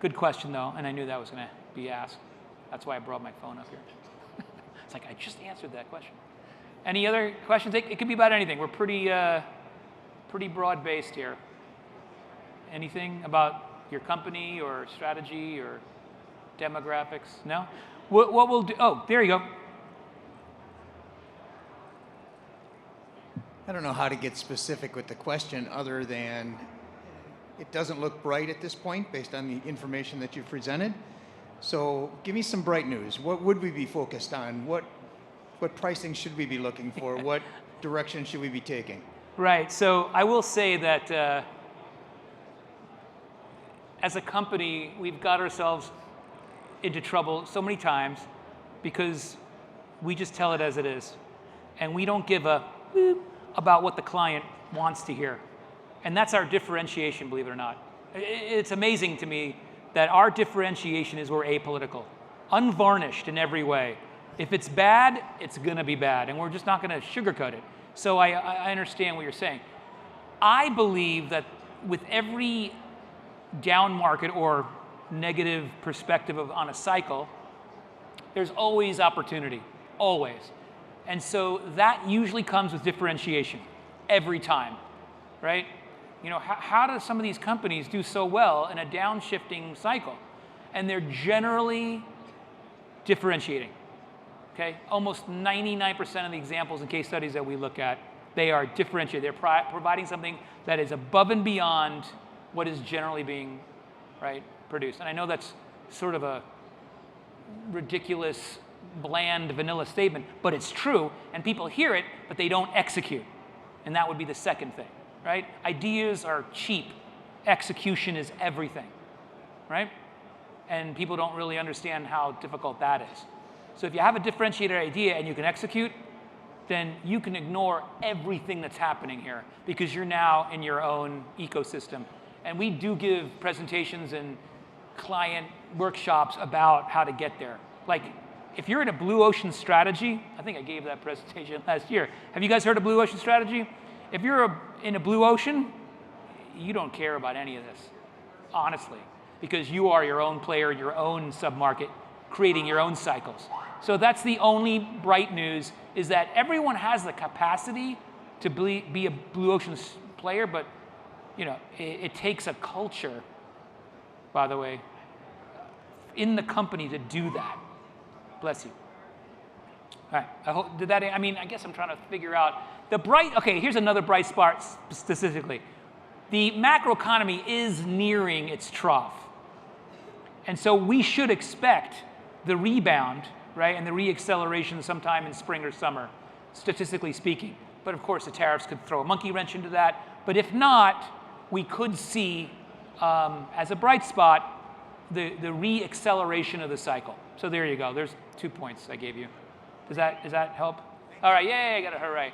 Good question, though, and I knew that was going to be asked. That's why I brought my phone up here. It's like, I just answered that question. Any other questions? It could be about anything. We're pretty broad-based here. Anything about your company or strategy or demographics? No? What we'll do, there you go.
I don't know how to get specific with the question other than it doesn't look bright at this point based on the information that you've presented. So give me some bright news. What would we be focused on? What pricing should we be looking for? What direction should we be taking?
Right. So I will say that as a company, we've got ourselves into trouble so many times because we just tell it as it is. And we don't give a boop about what the client wants to hear. And that's our differentiation, believe it or not. It's amazing to me that our differentiation is we're apolitical, unvarnished in every way. If it's bad, it's gonna be bad, and we're just not gonna sugarcoat it. So I understand what you're saying. I believe that with every down market or negative perspective on a cycle, there's always opportunity, always. And so that usually comes with differentiation, every time, right? You know, how do some of these companies do so well in a downshifting cycle? And they're generally differentiating, okay? Almost 99% of the examples and case studies that we look at, they are differentiated. They're providing something that is above and beyond what is generally being, right, produced. And I know that's sort of a ridiculous, bland, vanilla statement, but it's true, and people hear it, but they don't execute. And that would be the second thing, right? Ideas are cheap. Execution is everything, right? And people don't really understand how difficult that is. So if you have a differentiated idea and you can execute, then you can ignore everything that's happening here because you're now in your own ecosystem. And we do give presentations and client workshops about how to get there. Like, if you're in a blue ocean strategy, I think I gave that presentation last year. Have you guys heard of blue ocean strategy? If you're in a blue ocean, you don't care about any of this, honestly, because you are your own player in your own submarket, creating your own cycles. So that's the only bright news, is that everyone has the capacity to be a blue ocean player, but you know, it takes a culture, by the way, in the company to do that. Bless you. All right, I hope, did that, I mean, I guess I'm trying to figure out the bright, okay, here's another bright spot specifically. The macroeconomy is nearing its trough. And so we should expect the rebound, right, and the reacceleration sometime in spring or summer, statistically speaking. But of course, the tariffs could throw a monkey wrench into that. But if not, we could see, as a bright spot, the reacceleration of the cycle. So there you go. There's 2 points I gave you. Does that help? All right, yay, I got a hooray.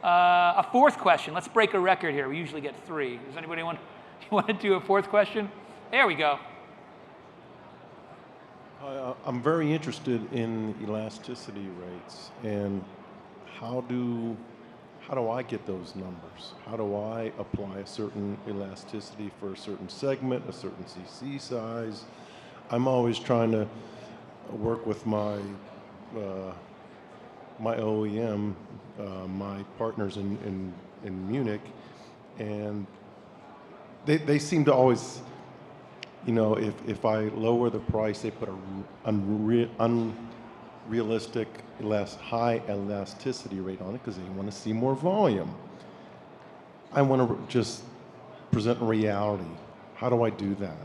A fourth question. Let's break a record here. We usually get 3. Does anybody want to do a fourth question? There we go.
I'm very interested in elasticity rates and how do I get those numbers? How do I apply a certain elasticity for a certain segment, a certain CC size? I'm always trying to work with my OEM, my partners in Munich, and they seem to always, you know, if I lower the price, they put an unrealistic high elasticity rate on it because they want to see more volume. I want to just present reality. How do I do that?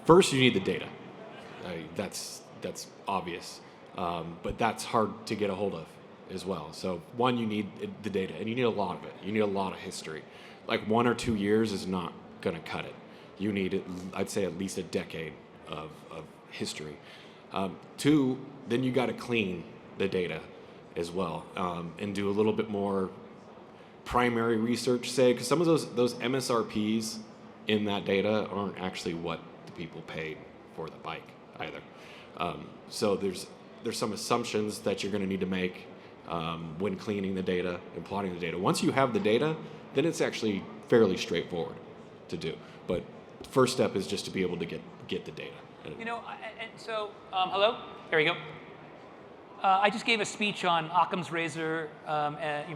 First, you need the data. That's obvious, but that's hard to get a hold of as well. So one, you need the data, and you need a lot of it. You need a lot of history. Like 1 or 2 years is not going to cut it. You need, I'd say, at least a decade of history. 2, then you got to clean the data as well, and do a little bit more primary research, say, because some of those MSRPs in that data aren't actually what the people paid for the bike either. So there's some assumptions that you're going to need to make when cleaning the data and plotting the data. Once you have the data, then it's actually fairly straightforward to do. But the first step is just to be able to get the data.
You know, and so, hello? There you go. I just gave a speech on Occam's razor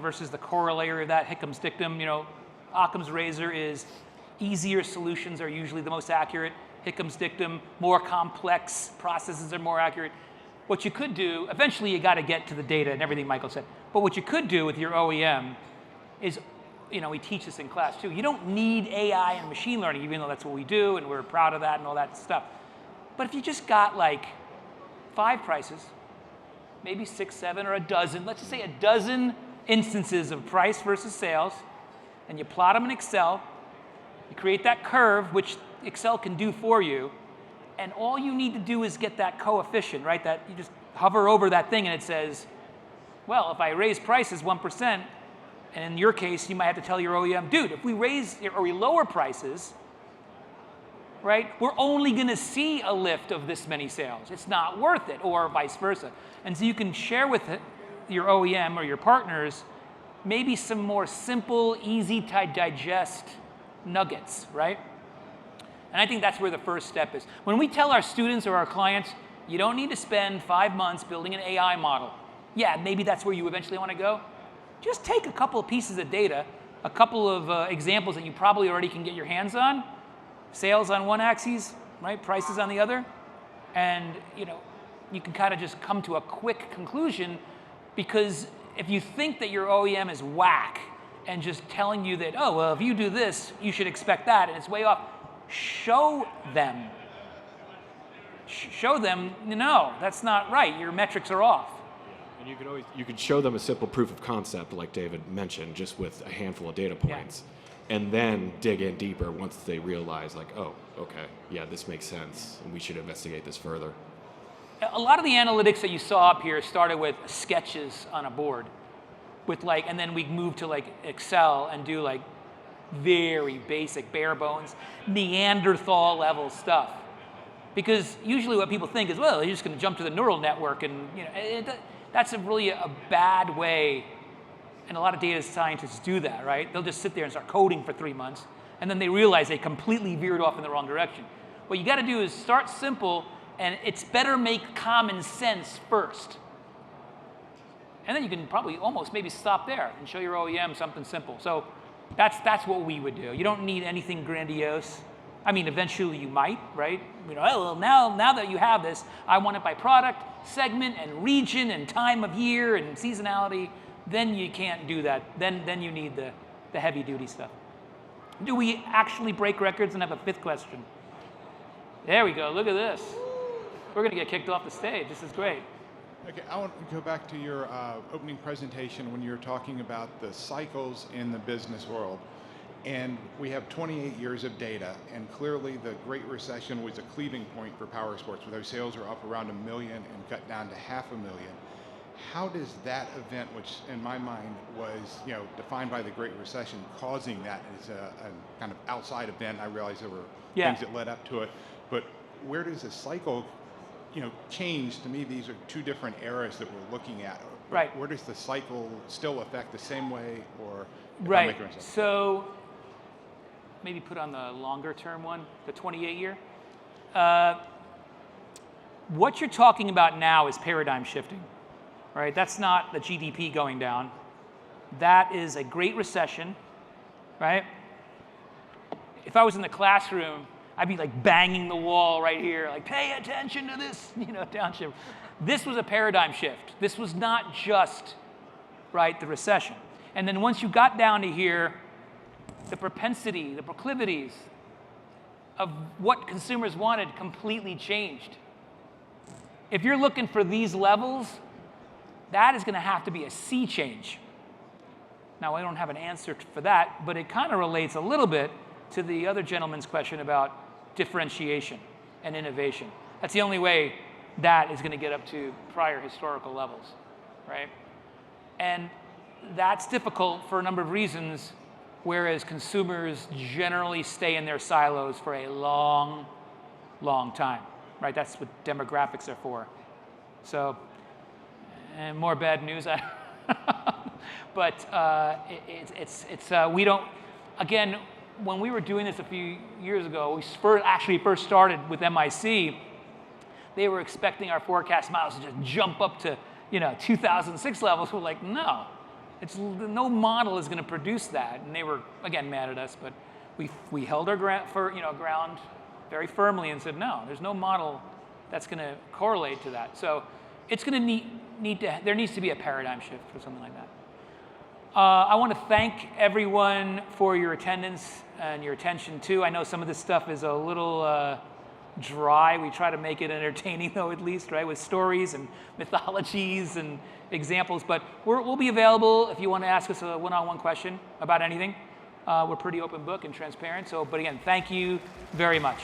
versus the corollary of that, Hickham's dictum. You know, Occam's razor is easier solutions are usually the most accurate. Hickham's dictum, more complex processes are more accurate. What you could do, eventually you got to get to the data and everything Michael said. But what you could do with your OEM is, you know, we teach this in class too. You don't need AI and machine learning, even though that's what we do and we're proud of that and all that stuff. But if you just got like 5 prices, maybe 6, 7, or a dozen, let's just say a dozen instances of price versus sales, and you plot them in Excel, you create that curve, which Excel can do for you, And all you need to do is get that coefficient, right? That you just hover over that thing and it says, well, if I raise prices 1%, and in your case, you might have to tell your OEM, dude, if we raise or we lower prices, right, we're only going to see a lift of this many sales. It's not worth it, or vice versa. And so you can share with your OEM or your partners maybe some more simple, easy to digest nuggets, right? And I think that's where the first step is. When we tell our students or our clients, you don't need to spend 5 months building an AI model. Yeah, maybe that's where you eventually want to go. Just take a couple of pieces of data, a couple of examples that you probably already can get your hands on, sales on one axis, right, prices on the other, and you can kind of just come to a quick conclusion, because if you think that your OEM is whack and just telling you that, oh, well, if you do this, you should expect that, and it's way off, show them. Show them, no, that's not right. Your metrics are off.
And you could show them a simple proof of concept, like David mentioned, just with a handful of data points, and then dig in deeper once they realize, like, oh, okay, yeah, this makes sense, and we should investigate this further.
A lot of the analytics that you saw up here started with sketches on a board, with and then we moved to Excel and do very basic, bare bones, Neanderthal level stuff. Because usually what people think is, well, you're just going to jump to the neural network, and that's really a bad way, and a lot of data scientists do that, right? They'll just sit there and start coding for 3 months, and then they realize they completely veered off in the wrong direction. What you got to do is start simple, and it's better make common sense first. And then you can probably almost maybe stop there and show your OEM something simple. So that's what we would do. You don't need anything grandiose. I mean, eventually you might, right? Oh, well, now that you have this, I want it by product, segment, and region, and time of year, and seasonality. Then you can't do that. Then you need the heavy-duty stuff. Do we actually break records and have a fifth question? There we go. Look at this. We're going to get kicked off the stage. This is great.
Okay, I want to go back to your opening presentation when you were talking about the cycles in the business world. And we have 28 years of data, and clearly the Great Recession was a cleaving point for powersports, where their sales are up around 1 million and cut down to 500,000. How does that event, which in my mind was defined by the Great Recession, causing that as a kind of outside event? I realize there were things that led up to it, but where does the cycle change? To me, these are two different eras that we're looking at.
Right.
Where does the cycle still affect the same way, or?
Right. So maybe put on the longer term one, the 28 year. What you're talking about now is paradigm shifting, right? That's not the GDP going down. That is a Great Recession, right? If I was in the classroom, I'd be banging the wall right here, pay attention to this, downshift. This was a paradigm shift. This was not just, right, the recession. And then once you got down to here, the propensity, the proclivities of what consumers wanted completely changed. If you're looking for these levels, that is going to have to be a sea change. Now, I don't have an answer for that, but it kind of relates a little bit to the other gentleman's question about differentiation and innovation. That's the only way that is going to get up to prior historical levels, right? And that's difficult for a number of reasons, whereas consumers generally stay in their silos for a long, long time, right? That's what demographics are for. So, and more bad news, but we don't, again, when we were doing this a few years ago, we first started with MIC, they were expecting our forecast models to just jump up to 2006 levels. We're like, no. No model is going to produce that, and they were again mad at us. But we held our ground very firmly and said, no, there's no model that's going to correlate to that. So it's going to there needs to be a paradigm shift for something like that. I want to thank everyone for your attendance and your attention too. I know some of this stuff is a little dry. We try to make it entertaining though, at least, right, with stories and mythologies and examples. But we'll be available if you want to ask us a one-on-one question about anything. We're pretty open book and transparent. But again, thank you very much.